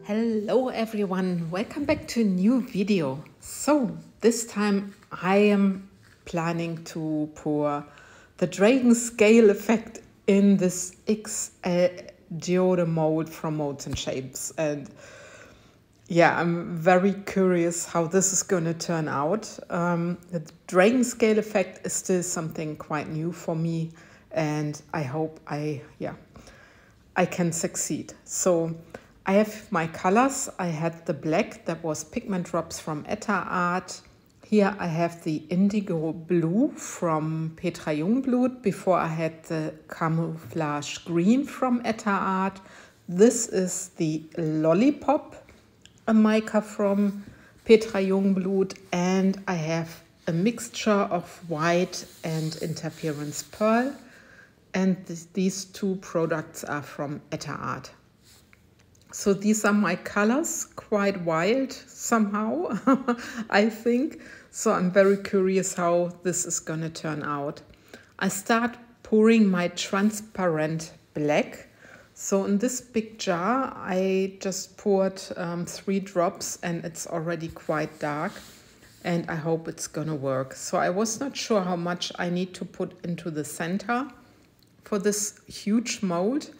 Hello everyone, welcome back to a new video. So this time I am planning to pour the dragon scale effect in this XL geode mold from MoldsandShapes, and yeah, I'm very curious how this is going to turn out. The dragon scale effect is still something quite new for me, and I hope I can succeed. So I have my colors. I had the black that was pigment drops from Etter-Art. Here I have the indigo blue from Petra Jungblut. Before I had the camouflage green from Etter-Art. This is the lollipop, a mica from Petra Jungblut, and I have a mixture of white and interference pearl. And these two products are from Etter-Art. So these are my colors, quite wild somehow, I think. So I'm very curious how this is going to turn out. I start pouring my transparent black. So in this big jar, I just poured 3 drops and it's already quite dark. And I hope it's going to work. So I was not sure how much I need to put into the center for this huge mold,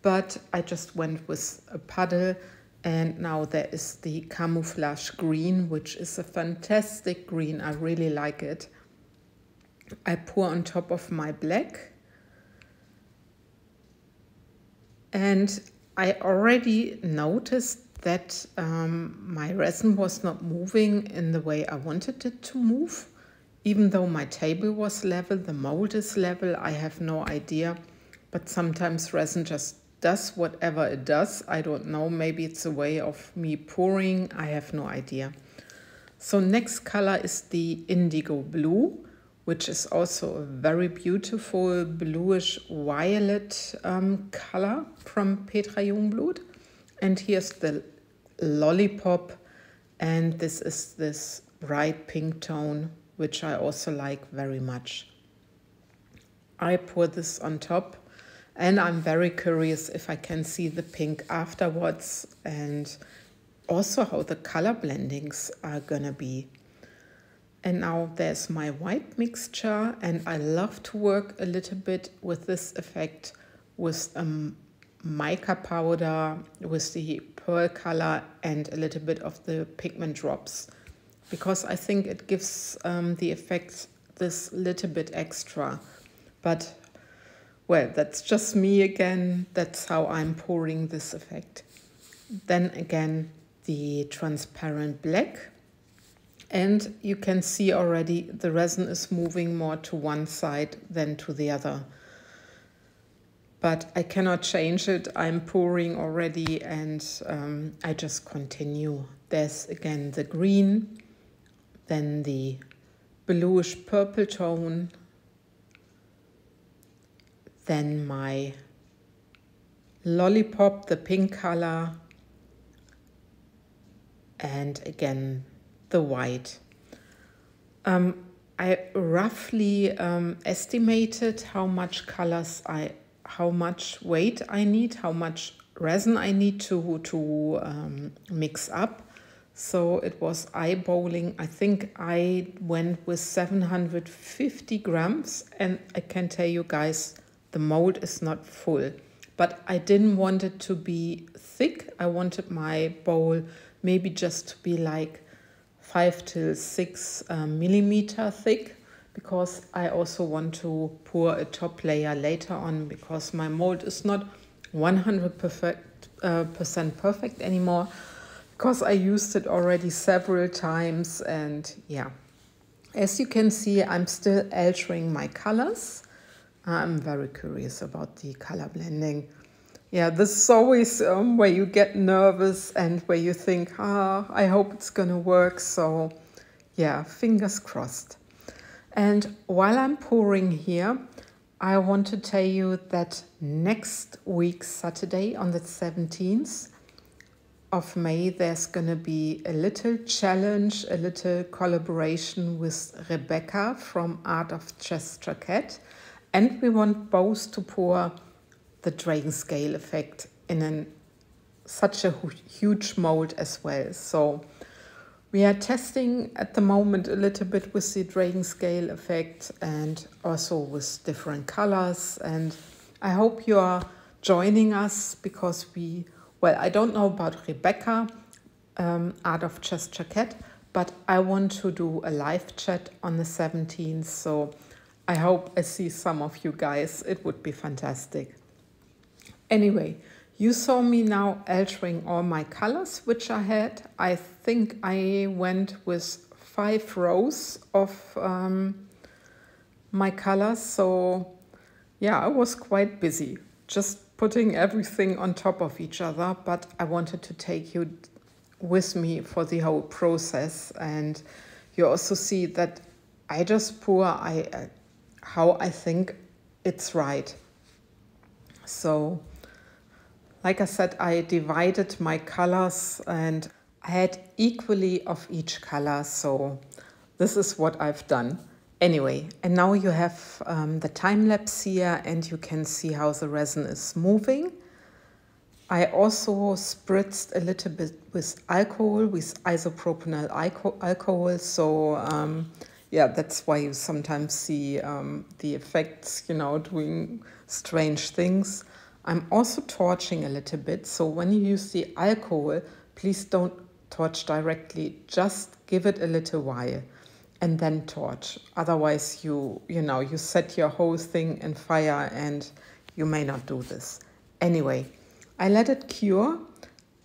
but I just went with a puddle, and now there is the camouflage green, which is a fantastic green. I really like it. I pour on top of my black, and I already noticed that my resin was not moving in the way I wanted it to move. Even though my table was level, the mold is level, I have no idea. But sometimes resin just does whatever it does. I don't know, maybe it's a way of me pouring, I have no idea. So next color is the indigo blue, which is also a very beautiful bluish violet color from Petra Jungblut. And here's the lollipop, and this is this bright pink tone, which I also like very much. I pour this on top, and I'm very curious if I can see the pink afterwards, and also how the color blendings are gonna be. And now there's my white mixture, and I love to work a little bit with this effect with mica powder, with the pearl color and a little bit of the pigment drops, because I think it gives the effect this little bit extra. But well, that's just me again. That's how I'm pouring this effect. Then again, the transparent black. And you can see already the resin is moving more to one side than to the other. But I cannot change it. I'm pouring already, and I just continue. There's again the green, then the bluish purple tone, then my lollipop, the pink color, and again the white. I roughly estimated how much how much weight I need, how much resin I need to mix up. So it was eyeballing. I think I went with 750 grams, and I can tell you guys, the mold is not full, but I didn't want it to be thick. I wanted my bowl maybe just to be like 5 to 6 millimeter thick, because I also want to pour a top layer later on, because my mold is not 100% perfect anymore, because I used it already several times. And yeah, as you can see, I'm still altering my colors. I'm very curious about the color blending. Yeah, this is always where you get nervous and where you think, I hope it's gonna work. So yeah, fingers crossed. And while I'm pouring here, I want to tell you that next week, Saturday on the 17th of May, there's gonna be a little challenge, a little collaboration with Rebecca from Art of Chester Cat. And we want both to pour the dragon scale effect in an such a huge mold as well. So we are testing at the moment a little bit with the dragon scale effect and also with different colors. And I hope you are joining us because I don't know about Rebecca, Art of Just Jacket, but I want to do a live chat on the 17th. So I hope I see some of you guys. It would be fantastic. Anyway, you saw me now altering all my colors, which I had. I think I went with 5 rows of my colors. So yeah, I was quite busy just putting everything on top of each other. But I wanted to take you with me for the whole process. And you also see that I just pour how I think it's right. So like I said, I divided my colors and I had equally of each color. So this is what I've done. Anyway, and now you have the time lapse here and you can see how the resin is moving. I also spritzed a little bit with alcohol, with isopropyl alcohol. So yeah, that's why you sometimes see the effects, you know, doing strange things. I'm also torching a little bit. So when you use the alcohol, please don't torch directly. Just give it a little while and then torch. Otherwise, you set your whole thing in fire and you may not do this. Anyway, I let it cure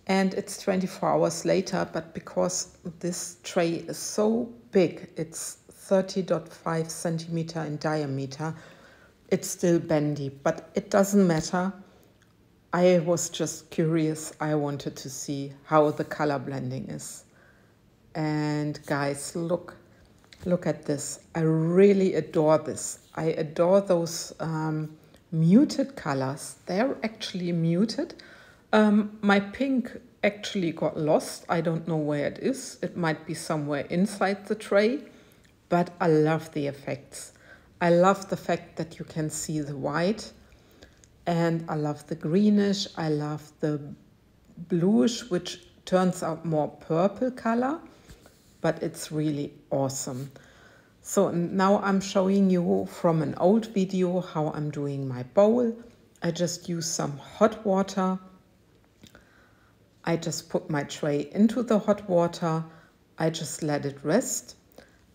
and it's 24 hours later. But because this tray is so big, it's 30.5 centimeter in diameter, it's still bendy, but it doesn't matter. I was just curious. I wanted to see how the color blending is. And guys, look at this. I really adore this. I adore those muted colors. They're actually muted. My pink actually got lost. I don't know where it is. It might be somewhere inside the tray, but I love the effects. I love the fact that you can see the white. And I love the greenish, I love the bluish, which turns out more purple color, but it's really awesome. So now I'm showing you from an old video how I'm doing my bowl. I just use some hot water. I just put my tray into the hot water. I just let it rest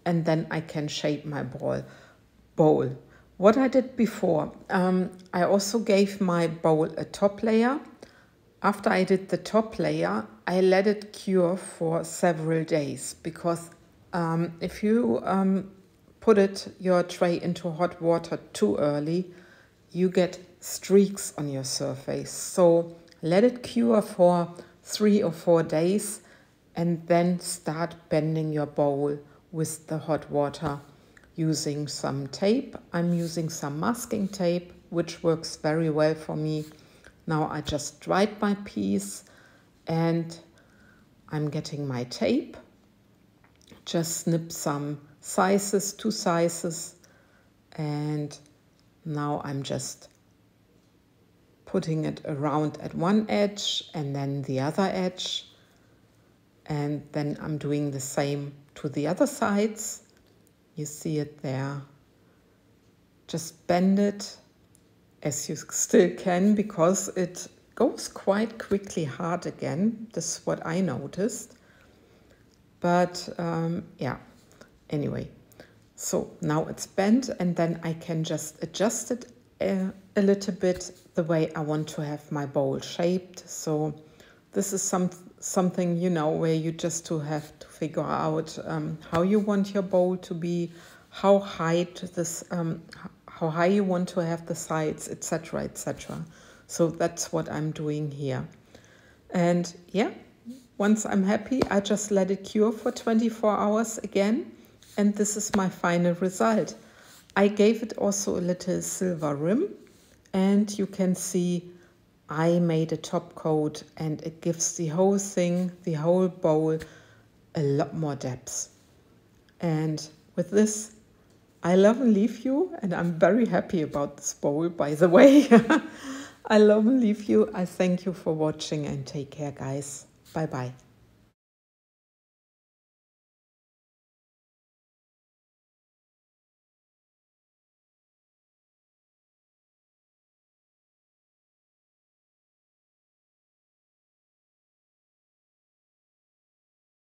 and then I can shape my bowl. What I did before, I also gave my bowl a top layer. After I did the top layer, I let it cure for several days because if you put your tray into hot water too early, you get streaks on your surface. So let it cure for 3 or 4 days and then start bending your bowl with the hot water. Using some tape. I'm using some masking tape, which works very well for me. Now I just dried my piece and I'm getting my tape. Just snip some sizes, 2 sizes, and now I'm just putting it around at one edge and then the other edge. And then I'm doing the same to the other sides. You see it there. Just bend it as you still can because it goes quite quickly hard again. This is what I noticed. But yeah, anyway. So now it's bent and then I can just adjust it a little bit the way I want to have my bowl shaped. So this is something, you know, where you just have to figure out how you want your bowl to be, how high you want to have the sides, etc., etc. So that's what I'm doing here. And yeah, once I'm happy, I just let it cure for 24 hours again. And this is my final result. I gave it also a little silver rim, and you can see I made a top coat and it gives the whole thing, the whole bowl, a lot more depth. And with this, I love and leave you, and I'm very happy about this bowl, by the way. I love and leave you. I thank you for watching and take care, guys. Bye bye.